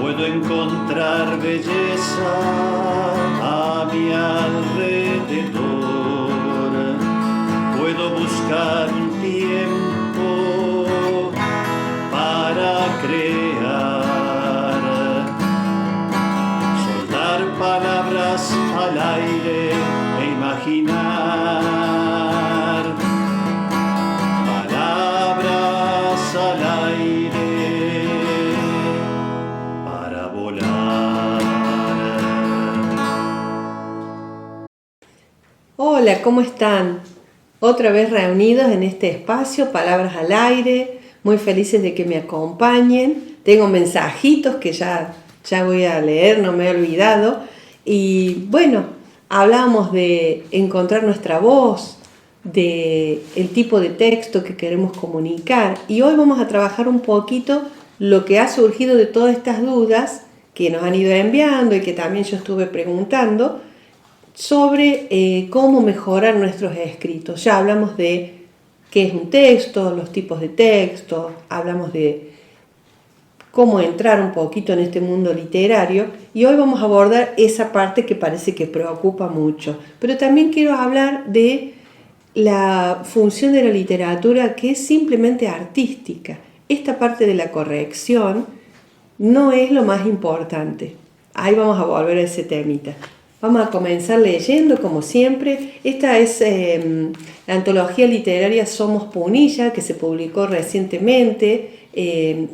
Puedo encontrar belleza a mi alrededor, puedo buscar un tiempo para crear, soltar palabras al aire e imaginar palabras al aire para volar. Hola, ¿cómo están? Otra vez reunidos en este espacio, Palabras al Aire, muy felices de que me acompañen. Tengo mensajitos que ya voy a leer, no me he olvidado. Y bueno, hablábamos de encontrar nuestra voz, de el tipo de texto que queremos comunicar. Y hoy vamos a trabajar un poquito lo que ha surgido de todas estas dudas que nos han ido enviando y que también yo estuve preguntando sobre cómo mejorar nuestros escritos. Ya hablamos de qué es un texto, los tipos de texto, hablamos de cómo entrar un poquito en este mundo literario y hoy vamos a abordar esa parte que parece que preocupa mucho. Pero también quiero hablar de la función de la literatura que es simplemente artística. Esta parte de la corrección no es lo más importante. Ahí vamos a volver a ese temita. Vamos a comenzar leyendo, como siempre. Esta es la antología literaria Somos Punilla, que se publicó recientemente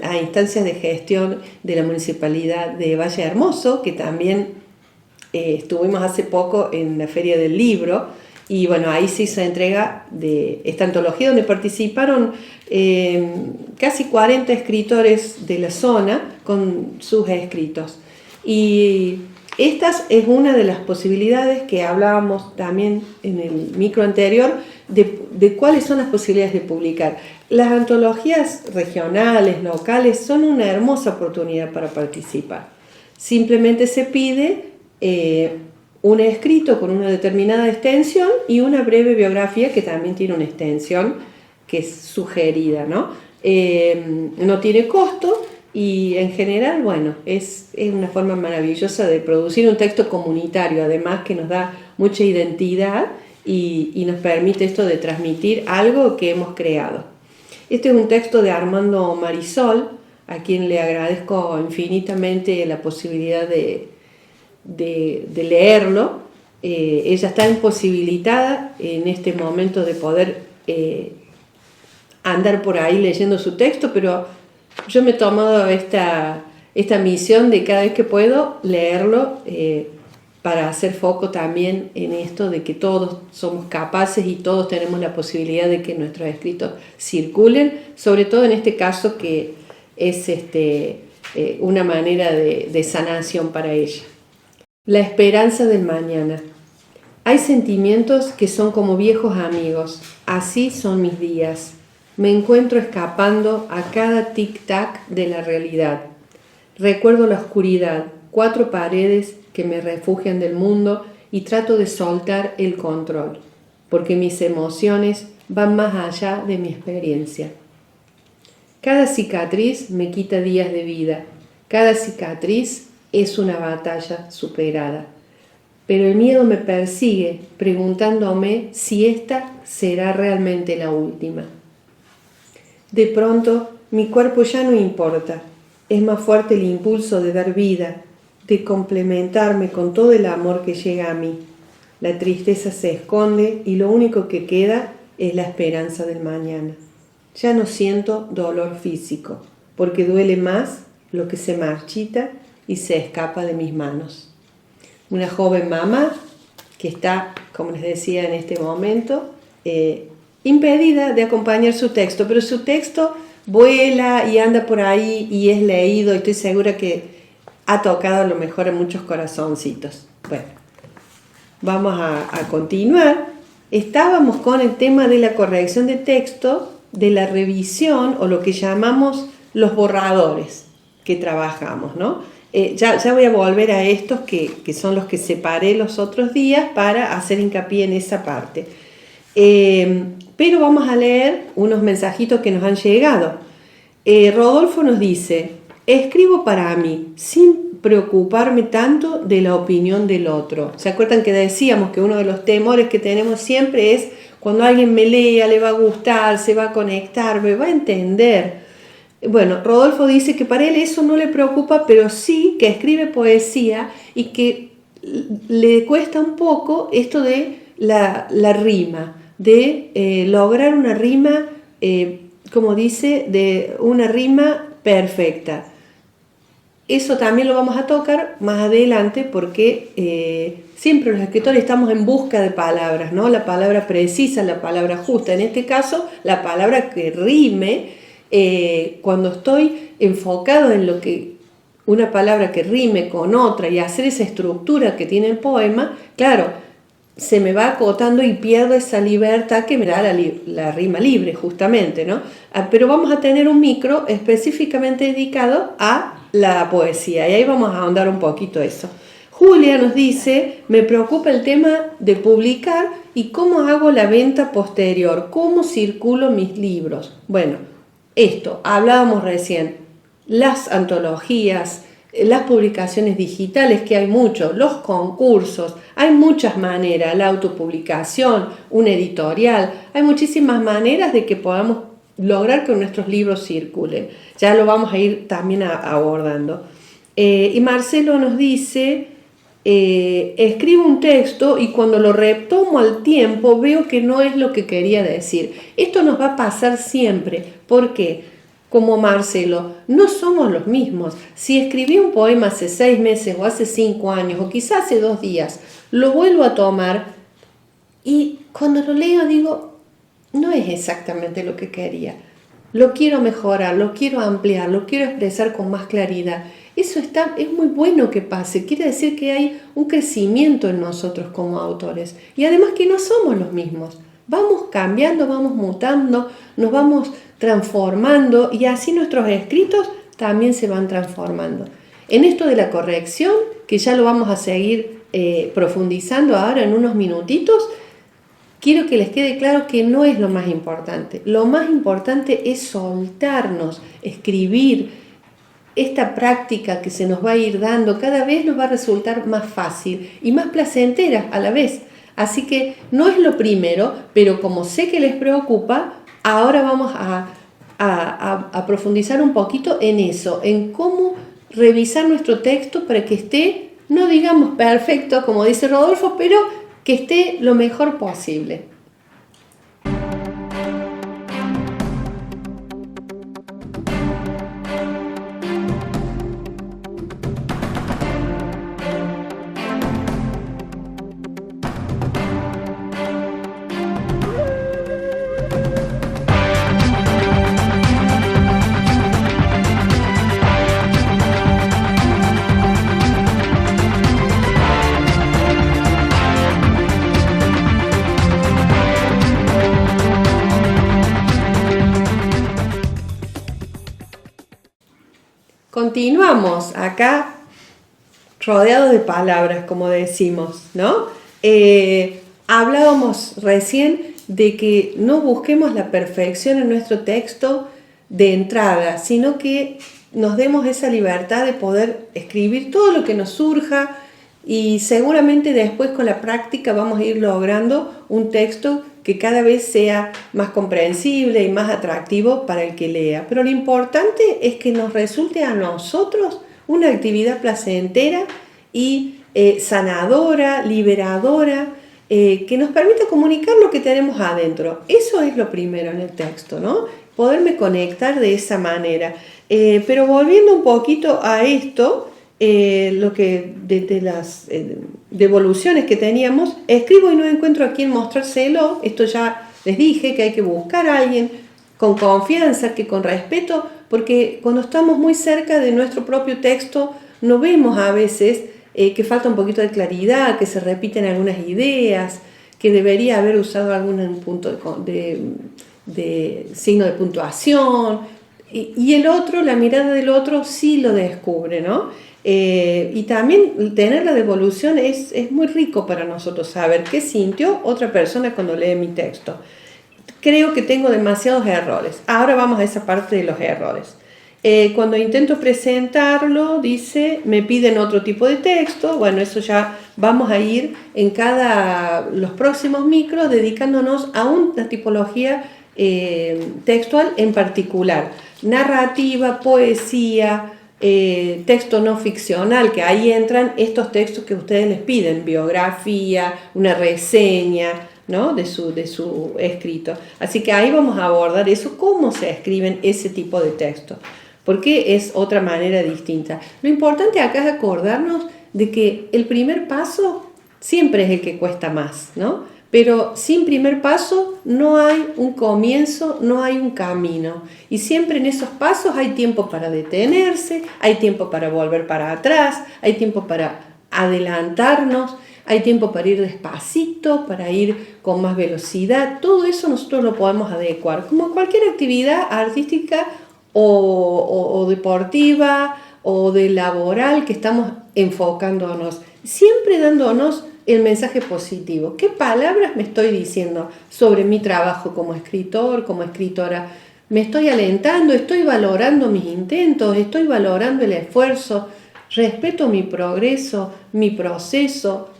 a instancias de gestión de la Municipalidad de Valle Hermoso, que también estuvimos hace poco en la Feria del Libro. Y bueno, ahí se hizo entrega de esta antología donde participaron casi 40 escritores de la zona con sus escritos. Y esta es una de las posibilidades que hablábamos también en el micro anterior de cuáles son las posibilidades de publicar. Las antologías regionales, locales, son una hermosa oportunidad para participar. Simplemente se pide un escrito con una determinada extensión y una breve biografía que también tiene una extensión que es sugerida, ¿no? No tiene costo. Y en general, bueno, es una forma maravillosa de producir un texto comunitario, además que nos da mucha identidad y nos permite esto de transmitir algo que hemos creado. Este es un texto de Armando Marisol, a quien le agradezco infinitamente la posibilidad de leerlo. Ella está imposibilitada en este momento de poder andar por ahí leyendo su texto, pero yo me he tomado esta misión de cada vez que puedo leerlo para hacer foco también en esto de que todos somos capaces y todos tenemos la posibilidad de que nuestros escritos circulen, sobre todo en este caso que es una manera de sanación para ella. La esperanza del mañana. Hay sentimientos que son como viejos amigos, así son mis días. Me encuentro escapando a cada tic-tac de la realidad. Recuerdo la oscuridad, 4 paredes que me refugian del mundo y trato de soltar el control, porque mis emociones van más allá de mi experiencia. Cada cicatriz me quita días de vida. Cada cicatriz es una batalla superada. Pero el miedo me persigue, preguntándome si esta será realmente la última. De pronto, mi cuerpo ya no importa. Es más fuerte el impulso de dar vida, de complementarme con todo el amor que llega a mí. La tristeza se esconde y lo único que queda es la esperanza del mañana. Ya no siento dolor físico, porque duele más lo que se marchita y se escapa de mis manos. Una joven mamá que está, como les decía en este momento, impedida de acompañar su texto, pero su texto vuela y anda por ahí y es leído y estoy segura que ha tocado a lo mejor a muchos corazoncitos. Bueno, vamos a continuar. Estábamos con el tema de la corrección de texto, de la revisión o lo que llamamos los borradores que trabajamos, ¿no? Ya voy a volver a estos que son los que separé los otros días para hacer hincapié en esa parte. Pero vamos a leer unos mensajitos que nos han llegado. Rodolfo nos dice: escribo para mí, sin preocuparme tanto de la opinión del otro. ¿Se acuerdan que decíamos que uno de los temores que tenemos siempre es cuando alguien me lea, le va a gustar, se va a conectar, me va a entender? Bueno, Rodolfo dice que para él eso no le preocupa, pero sí que escribe poesía y que le cuesta un poco esto de la rima, de lograr una rima, como dice, de una rima perfecta. Eso también lo vamos a tocar más adelante porque siempre los escritores estamos en busca de palabras, ¿no? La palabra precisa, la palabra justa, en este caso la palabra que rime. Cuando estoy enfocado en lo que una palabra que rime con otra y hacer esa estructura que tiene el poema, claro, se me va acotando y pierdo esa libertad que me da la rima libre, justamente, ¿no? Pero vamos a tener un micro específicamente dedicado a la poesía y ahí vamos a ahondar un poquito eso. Julia nos dice, me preocupa el tema de publicar y cómo hago la venta posterior, cómo circulo mis libros. Bueno, esto, hablábamos recién, las antologías, las publicaciones digitales, que hay mucho, los concursos, hay muchas maneras, la autopublicación, un editorial, hay muchísimas maneras de que podamos lograr que nuestros libros circulen. Ya lo vamos a ir también abordando. Y Marcelo nos dice, escribo un texto y cuando lo retomo al tiempo veo que no es lo que quería decir. Esto nos va a pasar siempre. ¿Por qué? Como Marcelo, no somos los mismos. Si escribí un poema hace 6 meses o hace 5 años o quizás hace 2 días, lo vuelvo a tomar y cuando lo leo digo, no es exactamente lo que quería. Lo quiero mejorar, lo quiero ampliar, lo quiero expresar con más claridad. Eso es muy bueno que pase, quiere decir que hay un crecimiento en nosotros como autores y además que no somos los mismos. Vamos cambiando, vamos mutando, nos vamos transformando y así nuestros escritos también se van transformando. En esto de la corrección, que ya lo vamos a seguir profundizando ahora en unos minutitos, quiero que les quede claro que no es lo más importante. Lo más importante es soltarnos, escribir. Esta práctica que se nos va a ir dando cada vez nos va a resultar más fácil y más placentera a la vez. Así que no es lo primero, pero como sé que les preocupa, ahora vamos a profundizar un poquito en eso, en cómo revisar nuestro texto para que esté, no digamos perfecto, como dice Rodolfo, pero que esté lo mejor posible. Continuamos acá rodeados de palabras, como decimos, ¿no? Hablábamos recién de que no busquemos la perfección en nuestro texto de entrada, sino que nos demos esa libertad de poder escribir todo lo que nos surja y seguramente después con la práctica vamos a ir logrando un texto que cada vez sea más comprensible y más atractivo para el que lea. Pero lo importante es que nos resulte a nosotros una actividad placentera y sanadora, liberadora, que nos permita comunicar lo que tenemos adentro. Eso es lo primero en el texto, ¿no? Poderme conectar de esa manera. Pero volviendo un poquito a esto, lo que de las devoluciones que teníamos, escribo y no encuentro a quién mostrárselo. Esto ya les dije, que hay que buscar a alguien con confianza, que con respeto, porque cuando estamos muy cerca de nuestro propio texto no vemos a veces que falta un poquito de claridad, que se repiten algunas ideas, que debería haber usado algún punto de signo de puntuación, y el otro, la mirada del otro sí lo descubre, ¿no? Y también tener la devolución es muy rico para nosotros saber qué sintió otra persona cuando lee mi texto. Creo que tengo demasiados errores. Ahora vamos a esa parte de los errores. Cuando intento presentarlo, dice, me piden otro tipo de texto. Bueno, eso ya vamos a ir en los próximos micros dedicándonos a una tipología textual en particular. Narrativa, poesía, texto no ficcional, que ahí entran estos textos que ustedes les piden, biografía, una reseña, ¿no? de su escrito. Así que ahí vamos a abordar eso, cómo se escriben ese tipo de textos, porque es otra manera distinta. Lo importante acá es acordarnos de que el primer paso siempre es el que cuesta más, ¿no? Pero sin primer paso no hay un comienzo, no hay un camino. Y siempre en esos pasos hay tiempo para detenerse, hay tiempo para volver para atrás, hay tiempo para adelantarnos, hay tiempo para ir despacito, para ir con más velocidad. Todo eso nosotros lo podemos adecuar, como cualquier actividad artística o deportiva o de laboral que estamos enfocándonos, siempre dándonos el mensaje positivo. ¿Qué palabras me estoy diciendo sobre mi trabajo como escritor, como escritora? ¿Me estoy alentando? ¿Estoy valorando mis intentos? ¿Estoy valorando el esfuerzo? ¿Respeto mi progreso, mi proceso?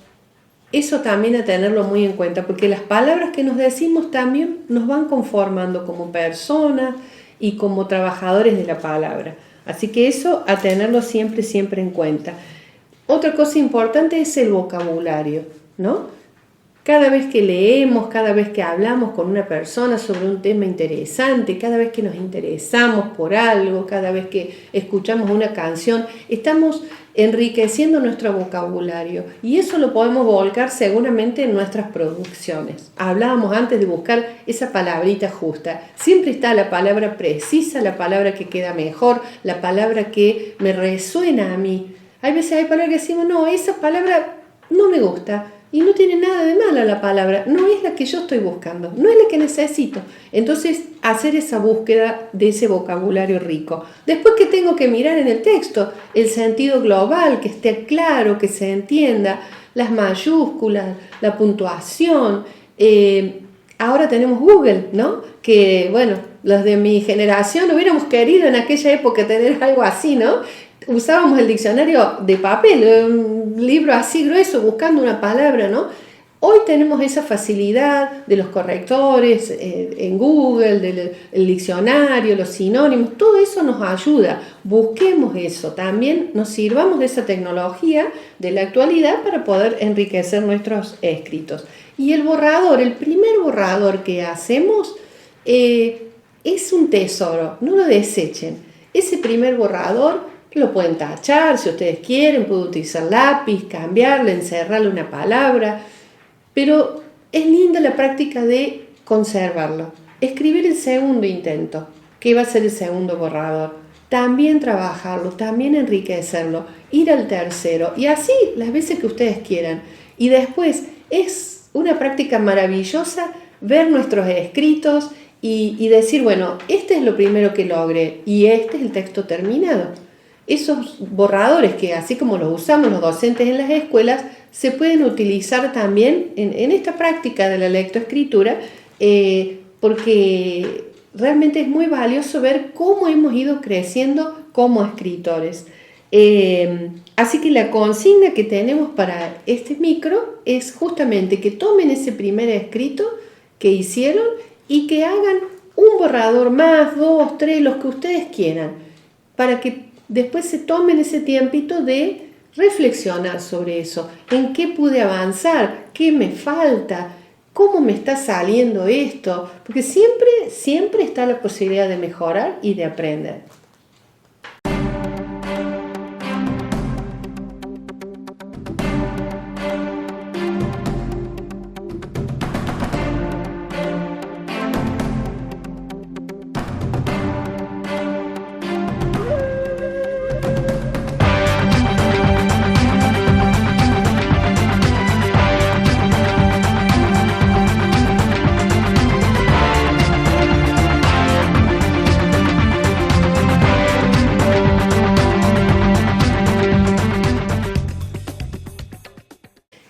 Eso también a tenerlo muy en cuenta, porque las palabras que nos decimos también nos van conformando como personas y como trabajadores de la palabra. Así que eso a tenerlo siempre, siempre en cuenta. Otra cosa importante es el vocabulario, ¿no? Cada vez que leemos, cada vez que hablamos con una persona sobre un tema interesante, cada vez que nos interesamos por algo, cada vez que escuchamos una canción, estamos enriqueciendo nuestro vocabulario y eso lo podemos volcar seguramente en nuestras producciones. Hablábamos antes de buscar esa palabrita justa. Siempre está la palabra precisa, la palabra que queda mejor, la palabra que me resuena a mí. Hay veces hay palabras que decimos, no, esa palabra no me gusta. Y no tiene nada de mala la palabra, no es la que yo estoy buscando, no es la que necesito. Entonces, hacer esa búsqueda de ese vocabulario rico. Después, ¿qué tengo que mirar en el texto? El sentido global, que esté claro, que se entienda, las mayúsculas, la puntuación. Ahora tenemos Google, ¿no? Que, bueno, los de mi generación hubiéramos querido en aquella época tener algo así, ¿no? Usábamos el diccionario de papel, un libro así grueso, buscando una palabra, ¿no? Hoy tenemos esa facilidad de los correctores en Google, del diccionario, los sinónimos, todo eso nos ayuda. Busquemos eso, también nos sirvamos de esa tecnología de la actualidad para poder enriquecer nuestros escritos. Y el borrador, el primer borrador que hacemos es un tesoro, no lo desechen. Ese primer borrador lo pueden tachar si ustedes quieren, pueden utilizar lápiz, cambiarle, encerrarle una palabra, pero es linda la práctica de conservarlo. Escribir el segundo intento, que va a ser el segundo borrador, también trabajarlo, también enriquecerlo, ir al tercero y así las veces que ustedes quieran. Y después es una práctica maravillosa ver nuestros escritos y decir, bueno, este es lo primero que logré y este es el texto terminado. Esos borradores que así como los usamos los docentes en las escuelas, se pueden utilizar también en esta práctica de la lectoescritura, porque realmente es muy valioso ver cómo hemos ido creciendo como escritores. Así que la consigna que tenemos para este micro es justamente que tomen ese primer escrito que hicieron y que hagan un borrador más, 2, 3, los que ustedes quieran, para que después se tomen ese tiempito de reflexionar sobre eso, en qué pude avanzar, qué me falta, cómo me está saliendo esto, porque siempre está la posibilidad de mejorar y de aprender.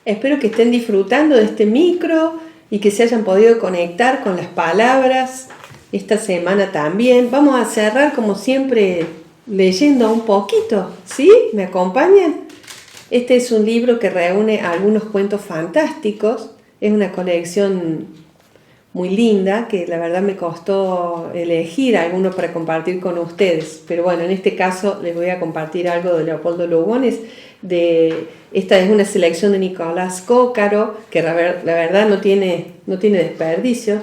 Espero que estén disfrutando de este micro y que se hayan podido conectar con las palabras esta semana también. Vamos a cerrar como siempre leyendo un poquito, ¿sí? ¿Me acompañan? Este es un libro que reúne algunos cuentos fantásticos. Es una colección muy linda que la verdad me costó elegir alguno para compartir con ustedes. Pero bueno, en este caso les voy a compartir algo de Leopoldo Lugones. Esta es una selección de Nicolás Cócaro, que la verdad no tiene desperdicios.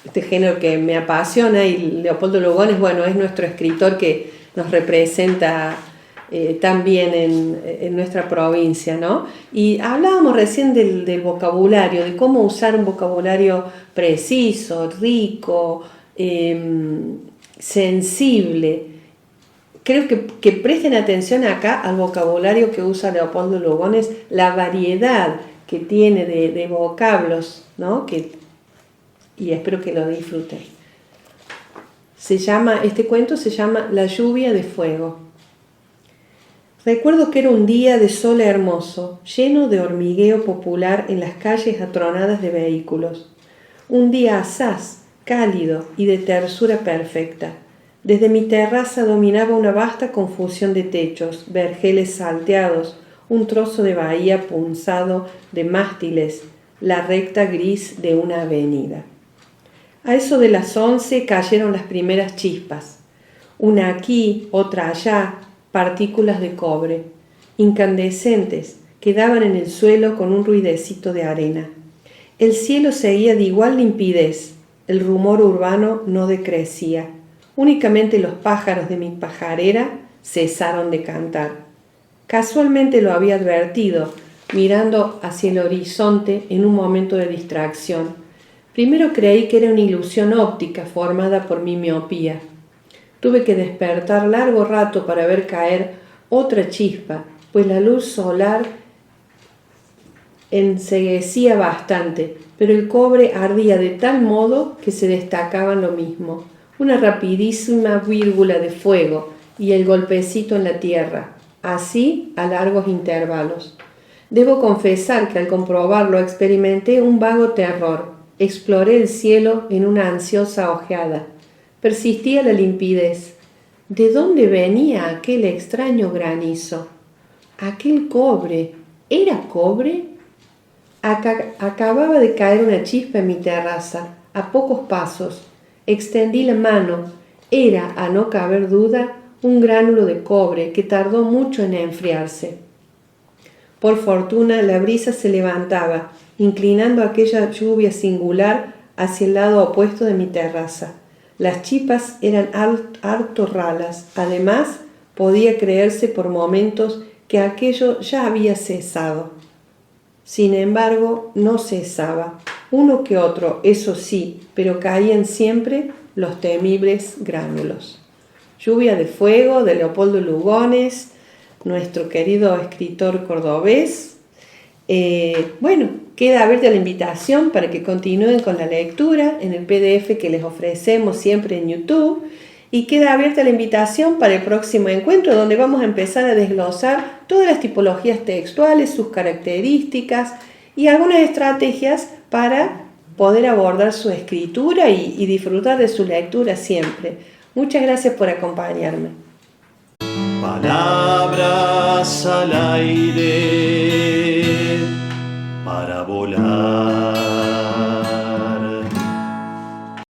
Este género que me apasiona, y Leopoldo Lugones, bueno, es nuestro escritor que nos representa también en nuestra provincia, ¿no? Y hablábamos recién del vocabulario, de cómo usar un vocabulario preciso, rico, sensible. Creo que presten atención acá al vocabulario que usa Leopoldo Lugones, la variedad que tiene de vocablos, ¿no? Y espero que lo disfruten. Este cuento se llama La lluvia de fuego. Recuerdo que era un día de sol hermoso, lleno de hormigueo popular en las calles atronadas de vehículos. Un día asaz, cálido y de tersura perfecta. Desde mi terraza dominaba una vasta confusión de techos, vergeles salteados, un trozo de bahía punzado de mástiles, la recta gris de una avenida. A eso de las 11 cayeron las primeras chispas. Una aquí, otra allá, partículas de cobre, incandescentes, que daban en el suelo con un ruidecito de arena. El cielo seguía de igual limpidez, el rumor urbano no decrecía. Únicamente los pájaros de mi pajarera cesaron de cantar. Casualmente lo había advertido, mirando hacia el horizonte en un momento de distracción. Primero creí que era una ilusión óptica formada por mi miopía. Tuve que despertar largo rato para ver caer otra chispa, pues la luz solar enceguecía bastante, pero el cobre ardía de tal modo que se destacaban lo mismo. Una rapidísima vírgula de fuego y el golpecito en la tierra, así a largos intervalos. Debo confesar que al comprobarlo experimenté un vago terror. Exploré el cielo en una ansiosa ojeada. Persistía la limpidez. ¿De dónde venía aquel extraño granizo? Aquel cobre, ¿era cobre? Acababa de caer una chispa en mi terraza, a pocos pasos. Extendí la mano. Era, a no caber duda, un gránulo de cobre que tardó mucho en enfriarse. Por fortuna, la brisa se levantaba, inclinando aquella lluvia singular hacia el lado opuesto de mi terraza. Las chispas eran harto ralas. Además, podía creerse por momentos que aquello ya había cesado. Sin embargo, no cesaba. Uno que otro, eso sí, pero caían siempre los temibles gránulos. Lluvia de fuego, de Leopoldo Lugones, nuestro querido escritor cordobés. Bueno, queda abierta la invitación para que continúen con la lectura en el PDF que les ofrecemos siempre en YouTube, y queda abierta la invitación para el próximo encuentro, donde vamos a empezar a desglosar todas las tipologías textuales, sus características y algunas estrategias para poder abordar su escritura y disfrutar de su lectura siempre. Muchas gracias por acompañarme. Palabras al aire para volar.